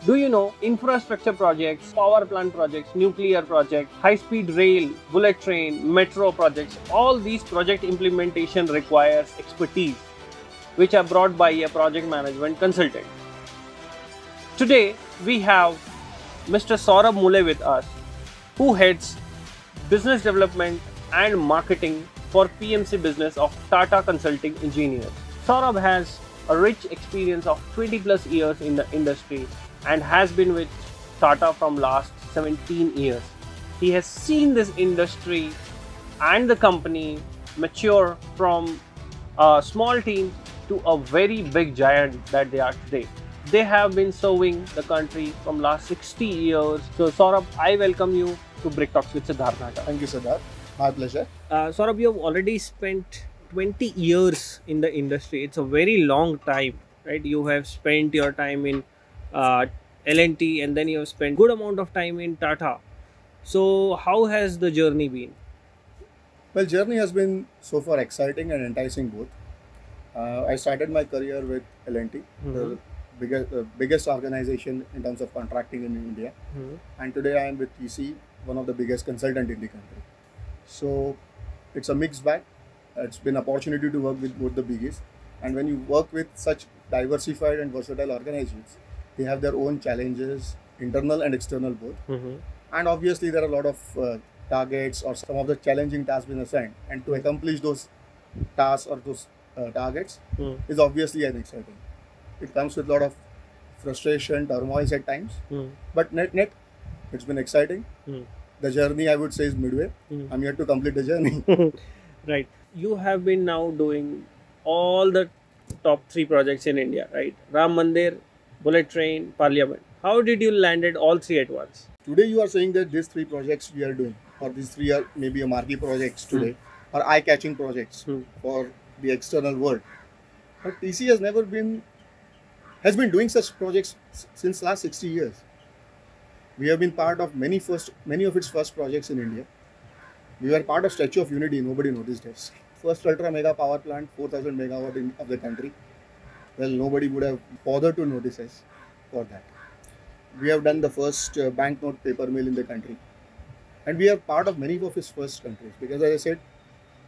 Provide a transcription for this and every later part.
Do you know infrastructure projects, power plant projects, nuclear projects, high-speed rail, bullet train, metro projects, all these project implementation requires expertise, which are brought by a project management consultant. Today, we have Mr. Saurabh Muley with us, who heads business development and marketing for PMC Business of Tata Consulting Engineers. Saurabh has a rich experience of 20 plus years in the industry and has been with Tata from last 17 years. He has seen this industry and the company mature from a small team to a very big giant that they are today. They have been serving the country from last 60 years. So Saurabh, I welcome you to Brick Talks with Siddharth Nahta. Thank you, Siddharth. My pleasure. Saurabh, you have already spent 20 years in the industry. It's a very long time, right? You have spent your time in L&T and then you have spent good amount of time in Tata. So how has the journey been? Well, journey has been so far exciting and enticing both. I started my career with L&T, the biggest organization in terms of contracting in India. And today I am with TC, one of the biggest consultant in the country. So it's a mixed bag. It's been an opportunity to work with both the biggest. And when you work with such diversified and versatile organizations, they have their own challenges, internal and external both. And obviously there are a lot of targets or some of the challenging tasks being assigned. And to accomplish those tasks or those targets is obviously an exciting. It comes with a lot of frustration, turmoil at times. But net, it's been exciting. The journey, I would say, is midway. I'm here to complete the journey. Right. You have been now doing all the top 3 projects in India, right? Ram Mandir, Bullet Train, Parliament. How did you landed all 3 at once? Today you are saying that these 3 projects we are doing, or these 3 are maybe a marquee projects today, or eye-catching projects for the external world. But TC has been doing such projects since last 60 years. We have been part of many of its first projects in India. We were part of Statue of Unity, nobody noticed us. First ultra mega power plant, 4,000 megawatt of the country. Well, nobody would have bothered to notice us for that. We have done the first banknote paper mill in the country. And we are part of many of its first countries. Because as I said,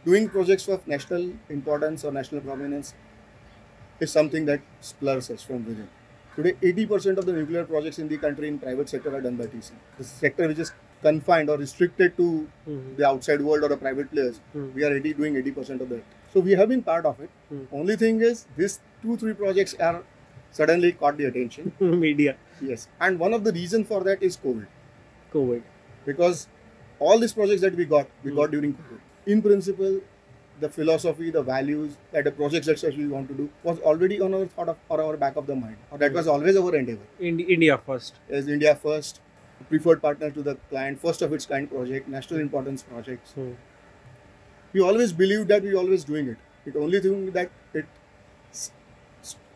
doing projects of national importance or national prominence is something that splurs us from within. Today, 80% of the nuclear projects in the country in private sector are done by TC. The sector which is confined or restricted to the outside world or the private players, we are doing 80% of that. So we have been part of it. Only thing is, these 2-3 projects are suddenly caught the attention. Media. Yes. And one of the reasons for that is COVID. Because all these projects that we got during COVID. In principle, the philosophy, the values that the projects that we want to do was already on our thought of, or our back of the mind. Or that was always our endeavor. India first. As India first, preferred partner to the client, first of its kind project, national importance projects. We always believed that we were always doing it. It only thing that it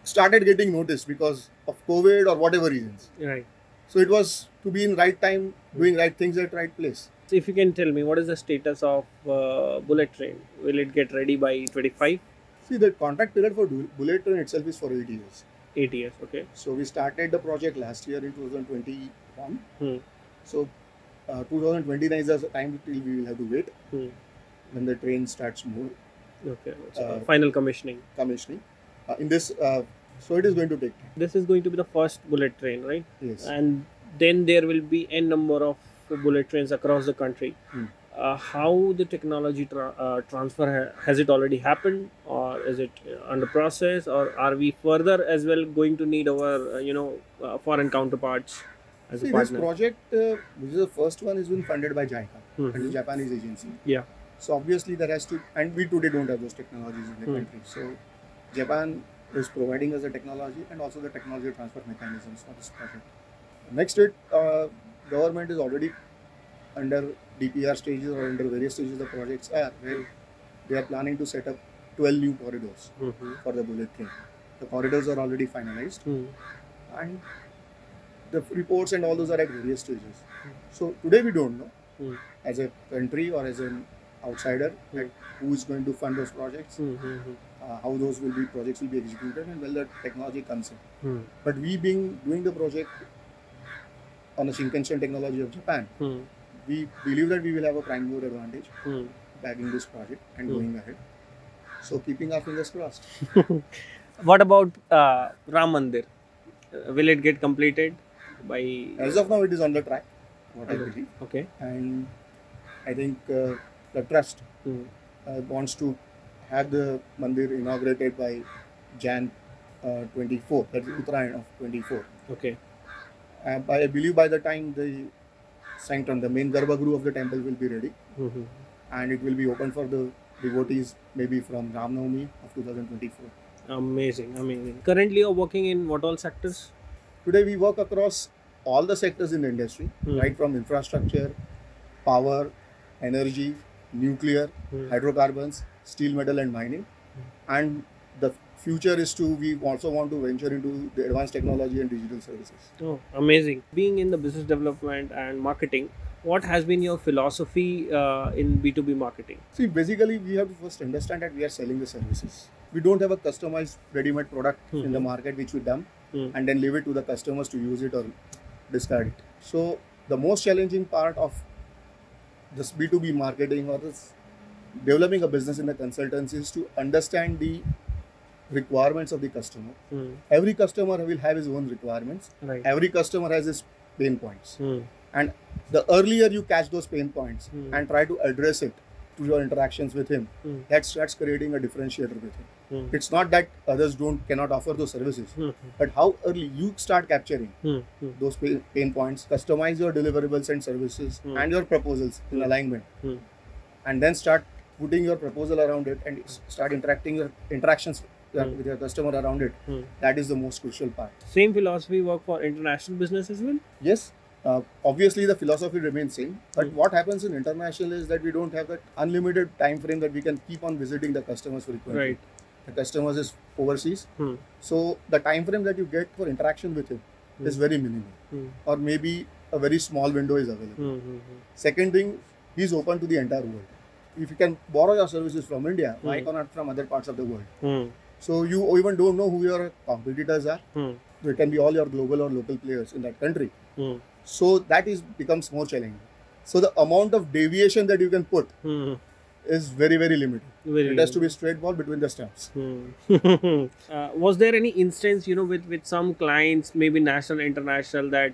started getting noticed because of COVID or whatever reasons. Right. So it was to be in right time, doing right things at right place. So if you can tell me, what is the status of Bullet Train? Will it get ready by 25? See, the contract period for Bullet Train itself is for 8 years. 8 years, okay. So we started the project last year in 2021. So 2029 is the time till we will have to wait when the train starts moving. Okay. So final commissioning. In this, so it is going to take time. This is going to be the first bullet train, right? Yes. And then there will be n number of bullet trains across the country. How the technology transfer has it already happened, or is it under process, or are we further as well going to need our foreign counterparts as a partner? This project, which is the first one, is been funded by JICA, and the Japanese agency. Yeah. So obviously there has to, and we today don't have those technologies in the country. So Japan is providing us the technology and also the technology transfer mechanisms for this project. Next, government is already under DPR stages or under various stages of projects where they are planning to set up 12 new corridors for the bullet train. The corridors are already finalized and the reports and all those are at various stages. So today we don't know as a country or as an outsider who is going to fund those projects, how those projects will be executed and when the technology comes in. But we being doing the project on the Shinkansen technology of Japan, we believe that we will have a prime mover advantage bagging this project and going ahead. So keeping our fingers crossed. What about Ram Mandir? Will it get completed by? As of now, it is on the track. What I believe. Okay. And I think the trust wants to have the Mandir inaugurated by Jan 24. That is Uttarayan of 24. Okay. I believe by the time the sanctum, the main Garbhagruh of the temple will be ready, and it will be open for the devotees maybe from Ram Navami of 2024. Amazing, amazing. Currently, you're working in what all sectors? Today, we work across all the sectors in the industry, right from infrastructure, power, energy, nuclear, hydrocarbons, steel, metal, and mining. And the future is we also want to venture into the advanced technology and digital services. Oh, amazing. Being in the business development and marketing, what has been your philosophy in B2B marketing? See, basically, we have to first understand that we are selling the services. We don't have a customized ready-made product in the market which we dump and then leave it to the customers to use it or discard it. So, the most challenging part of this B2B marketing or this developing a business in the consultancy is to understand the requirements of the customer. Every customer will have his own requirements. Right. Every customer has his pain points. And the earlier you catch those pain points and try to address it to your interactions with him, that's creating a differentiator with him. It's not that others cannot offer those services, but how early you start capturing those pain points, customize your deliverables and services and your proposals in alignment, and then start putting your proposal around it and start interactions with your customer around it. That is the most crucial part. Same philosophy work for international business as well? Yes. Obviously, the philosophy remains same. But what happens in international is that we don't have that unlimited time frame that we can keep on visiting the customers frequently. Right. The customers is overseas. So the time frame that you get for interaction with him is very minimal. Or maybe a very small window is available. Second thing, he's open to the entire world. If you can borrow your services from India, why not from other parts of the world? So you even don't know who your competitors are. So it can be all your global or local players in that country. So that becomes more challenging. So the amount of deviation that you can put is very, very limited. It has to be straight ball between the stumps. Was there any instance, with some clients, maybe national, international, that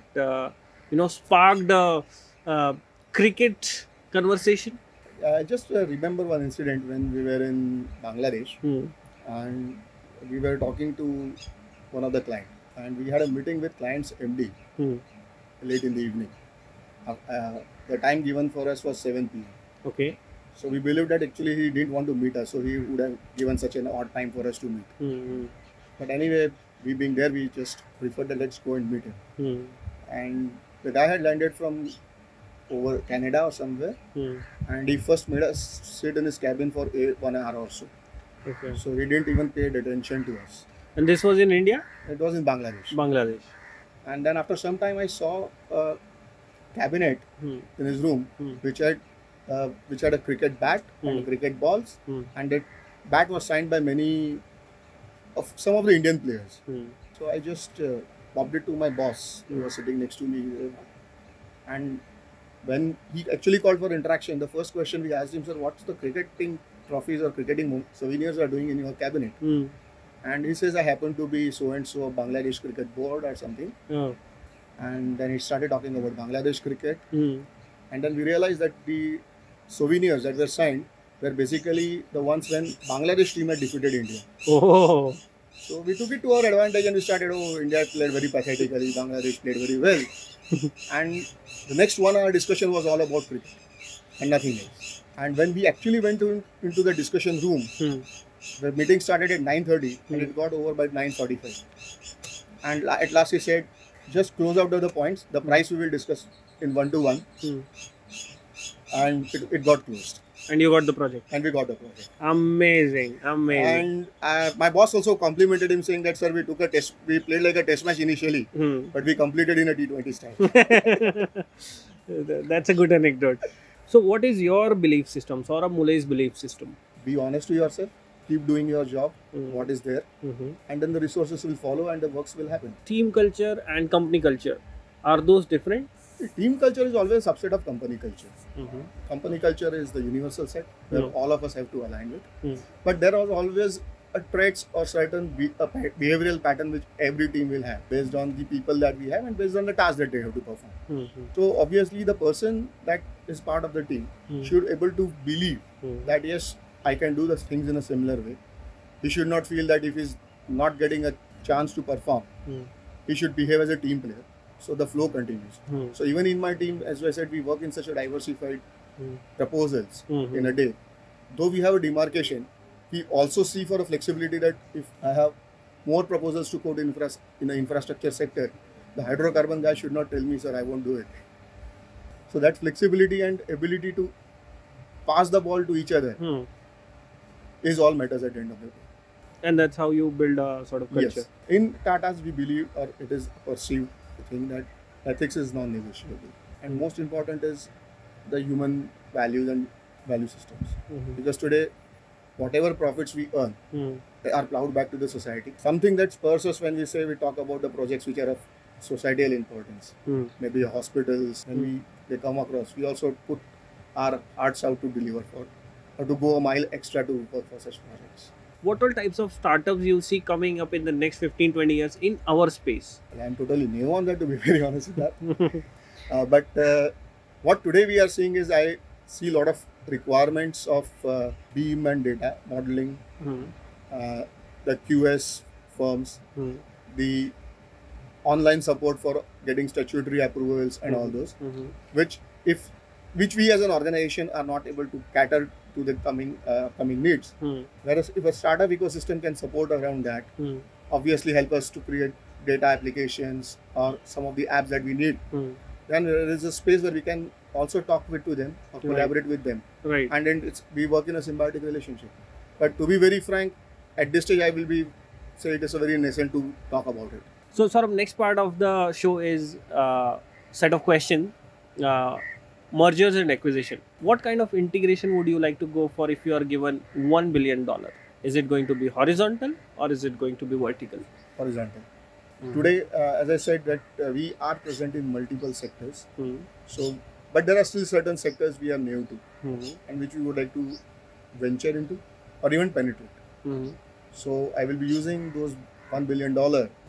sparked a cricket conversation? I just remember one incident when we were in Bangladesh, and we were talking to one of the clients, and we had a meeting with client's MD late in the evening. The time given for us was 7 p.m. Okay. So we believed that actually he didn't want to meet us, so he would have given such an odd time for us to meet. But anyway, we being there, we just preferred that let's go and meet him. And the guy had landed from over Canada or somewhere, and he first made us sit in his cabin for 1 hour or so. Okay. So he didn't even pay attention to us. And this was in India? It was in Bangladesh. Bangladesh. And then after some time, I saw a cabinet in his room, which had a cricket bat and cricket balls, and that bat was signed by some of the Indian players. So I just popped it to my boss, who was sitting next to me, and when he actually called for interaction, the first question we asked him, sir, what's the cricketing trophies or cricketing souvenirs are doing in your cabinet? And he says, I happen to be so-and-so of Bangladesh Cricket Board or something. And then he started talking about Bangladesh cricket. And then we realized that the souvenirs that were signed were basically the ones when Bangladesh team had defeated India. Oh. So we took it to our advantage and we started, India played very pathetically, Bangladesh played very well. And the next 1 hour discussion was all about cricket and nothing else. And when we actually went into the discussion room, the meeting started at 9:30 and it got over by 9:45. And at last he said, just close out the points, the price we will discuss in 1-to-1. And it got closed. And you got the project? And we got the project. Amazing, amazing. And my boss also complimented him, saying that, sir, we played like a test match initially, but we completed in a T20 style. That's a good anecdote. So what is your belief system, Saurabh Muley's belief system? Be honest to yourself, keep doing your job, what is there, and then the resources will follow and the works will happen. Team culture and company culture, are those different? Team culture is always a subset of company culture. Company culture is the universal set where all of us have to align with. But there are always a traits or certain behavioral pattern which every team will have based on the people that we have and based on the tasks that they have to perform. So obviously the person that is part of the team should able to believe that yes, I can do the things in a similar way. He should not feel that if he's not getting a chance to perform, he should behave as a team player. So the flow continues. So even in my team, as I said, we work in such a diversified proposals in a day. Though we have a demarcation, we also see for a flexibility that if I have more proposals to code in the infrastructure sector, the hydrocarbon guy should not tell me, sir, I won't do it. So that flexibility and ability to pass the ball to each other is all matters at the end of the day. And that's how you build a sort of culture. Yes. In Tata's, we believe, or it is perceived thing that ethics is non-negotiable. And most important is the human values and value systems. Because today, whatever profits we earn, they are plowed back to the society. Something that spurs us when we talk about the projects which are of societal importance. Maybe hospitals, when they come across, we also put our hearts out to deliver for, or to go a mile extra to work for such projects. What all types of startups you see coming up in the next 15-20 years in our space? Well, I'm totally new on that, to be very honest with that. But what today we are seeing is I see a lot of requirements of BIM and data modeling, the QS firms, the online support for getting statutory approvals and all those, which we as an organization are not able to cater to the coming needs. Whereas if a startup ecosystem can support around that, obviously help us to create data applications or some of the apps that we need, then there is a space where we can also talk to them or collaborate with them. And then we work in a symbiotic relationship. But to be very frank, at this stage I will say it is a very nascent to talk about it. So sort of next part of the show is set of questions. Mergers and acquisition. What kind of integration would you like to go for if you are given $1 billion? Is it going to be horizontal or is it going to be vertical? Horizontal. Today, as I said, that we are present in multiple sectors. So, but there are still certain sectors we are new to and which we would like to venture into or even penetrate. So, I will be using those $1 billion,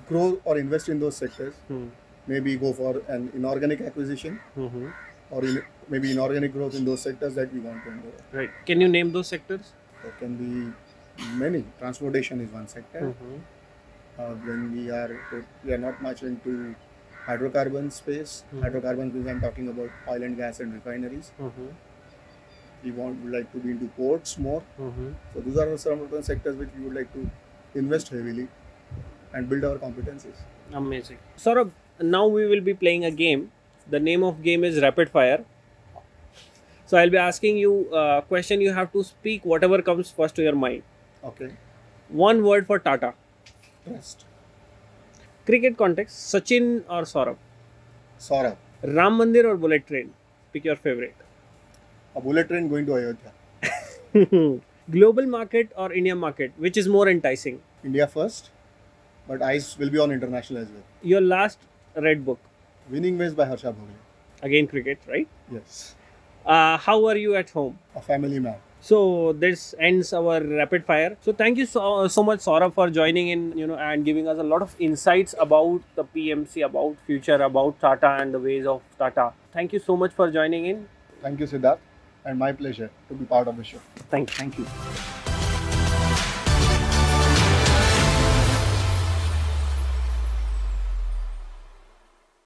grow or invest in those sectors. Maybe go for an inorganic acquisition. Or maybe inorganic growth in those sectors that we want to enter. Right. Can you name those sectors? There can be many. Transportation is one sector. When we are not much into hydrocarbon space. Hydrocarbons means I'm talking about oil and gas and refineries. We would like to be into ports more. So those are some of the sectors which we would like to invest heavily and build our competencies. Amazing. Saurabh, now we will be playing a game. The name of game is Rapid Fire. So I'll be asking you a question. You have to speak whatever comes first to your mind. Okay. One word for Tata. Trust. Cricket context, Sachin or Saurabh? Saurabh. Ram Mandir or bullet train? Pick your favorite. A bullet train going to Ayodhya. Global market or India market? Which is more enticing? India first, but eyes will be on international as well. Your last read book? Winning Ways by Harsha Bhogle. Again cricket, right? Yes. How are you at home? A family man. So this ends our rapid fire. So thank you so much, Saurabh, for joining in, and giving us a lot of insights about the PMC, about future, about Tata and the ways of Tata. Thank you so much for joining in. Thank you, Siddharth, and my pleasure to be part of the show. Thank you.